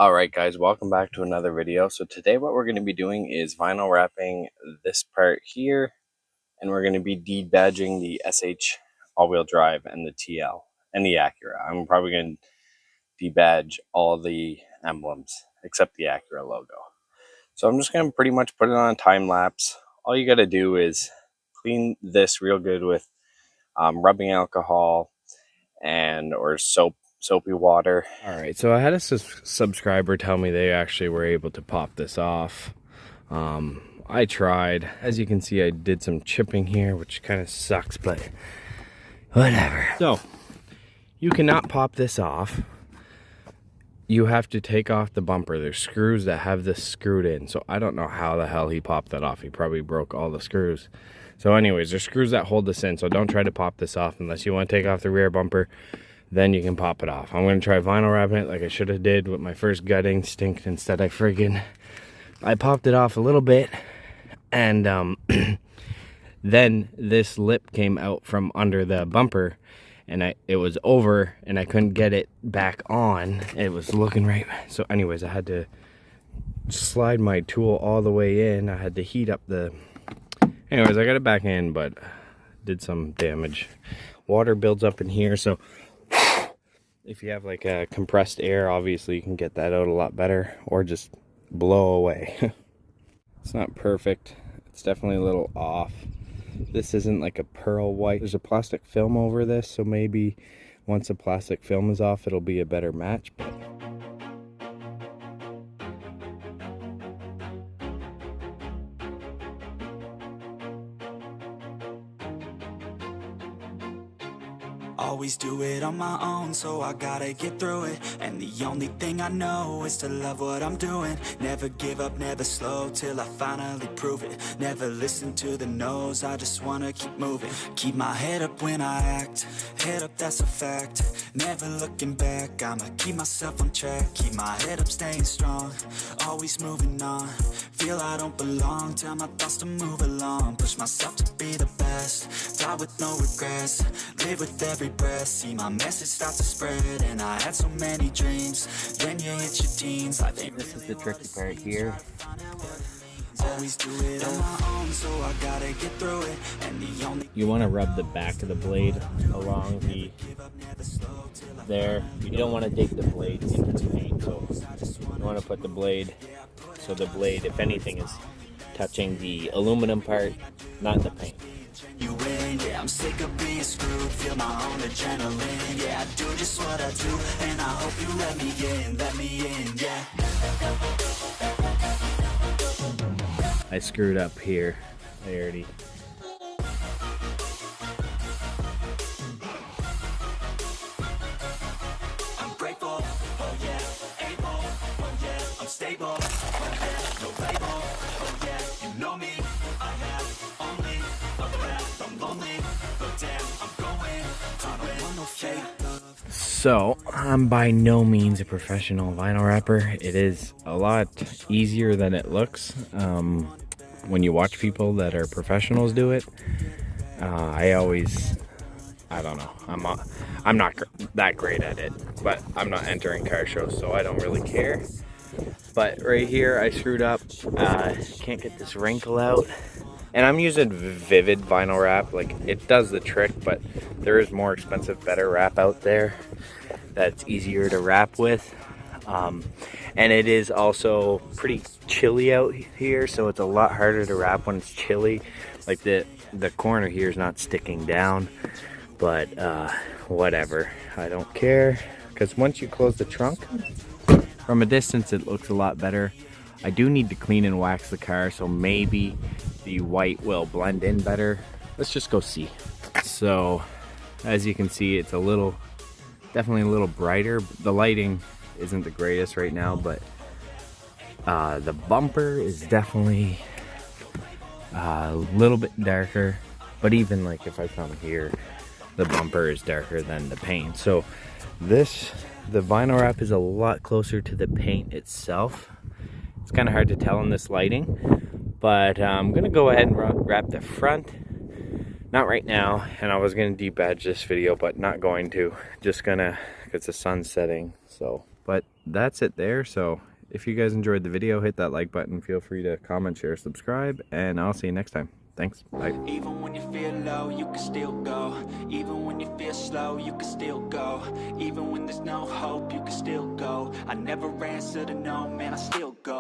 Alright guys, welcome back to another video. So today what we're going to be doing is vinyl wrapping this part here, and we're going to be de-badging the SH all-wheel drive and the TL and the Acura. I'm probably going to de-badge all the emblems except the Acura logo. So I'm just going to pretty much put it on a time lapse. All you got to do is clean this real good with rubbing alcohol and or soapy water. All right, so I had a subscriber tell me they actually were able to pop this off. I tried. As you can see, I did some chipping here, which kind of sucks, but whatever. So you cannot pop this off. You have to take off the bumper. There's screws that have this screwed in, so I don't know how the hell he popped that off. He probably broke all the screws. So anyways, there's screws that hold this in, so don't try to pop this off unless you want to take off the rear bumper. Then you can pop it off. I'm going to try vinyl wrapping it like I should have did with my first gut instinct. Instead, I popped it off a little bit, and then this lip came out from under the bumper, and it was over, and I couldn't get it back on. It was looking right. So anyways, I had to slide my tool all the way in. I had to heat up the... Anyways, I got it back in, but did some damage. Water builds up in here, so if you have like a compressed air, obviously you can get that out a lot better, or just blow away. It's not perfect. It's definitely a little off. This isn't like a pearl white. There's a plastic film over this, so maybe once the plastic film is off, it'll be a better match. But always do it on my own, so I gotta get through it. And the only thing I know is to love what I'm doing. Never give up, never slow, till I finally prove it. Never listen to the no's, I just wanna keep moving. Keep my head up when I act, head up, that's a fact. Never looking back, I'ma keep myself on track. Keep my head up, staying strong, always moving on. Feel I don't belong, tell my thoughts to move along. Push myself to be the best, die with no regrets. Live with every breath, see my message start to spread. And I had so many dreams, then you hit your teens. Life ain't this is the tricky part here. Always do it on my own, so I gotta get through it. And the only... You want to rub the back of the blade along the there. You don't want to dig the blade into the paint, so you want to put the blade so the blade, if anything, is touching the aluminum part, not the paint. You win, yeah, I'm sick of being screwed. Feel my own adrenaline, yeah, I do just what I do. And I hope you let me in, yeah. I screwed up here. I already... I'm grateful, oh yeah, able, oh yeah, I'm stable, oh yeah, no label, oh yeah, you know me, I have only a breath, I'm lonely, but damn, I'm going to win, no fake love. So, I'm by no means a professional vinyl wrapper. It is a lot easier than it looks when you watch people that are professionals do it. I don't know, I'm not that great at it, but I'm not entering car shows, so I don't really care. But right here I screwed up. Can't get this wrinkle out, and I'm using Vivid vinyl wrap. Like, it does the trick, but there is more expensive, better wrap out there that's easier to wrap with. And it is also pretty chilly out here, so it's a lot harder to wrap when it's chilly. Like the corner here is not sticking down, but whatever, I don't care, because once you close the trunk from a distance, it looks a lot better. I do need to clean and wax the car, so maybe the white will blend in better. Let's just go see. So as you can see, it's definitely a little brighter. The lighting isn't the greatest right now, but the bumper is definitely a little bit darker. But even like if I come here, the bumper is darker than the paint. So the vinyl wrap is a lot closer to the paint itself. It's kind of hard to tell in this lighting, but I'm gonna go ahead and wrap the front. Not right now, and I was gonna de-badge this video, but not going to. Just gonna, because the sun's setting. So, but that's it there. So if you guys enjoyed the video, hit that like button. Feel free to comment, share, subscribe, and I'll see you next time. Thanks. Bye. Even when you feel low, you can still go. Even when you feel slow, you can still go. Even when there's no hope, you can still go. I never answer to no, man, I still go.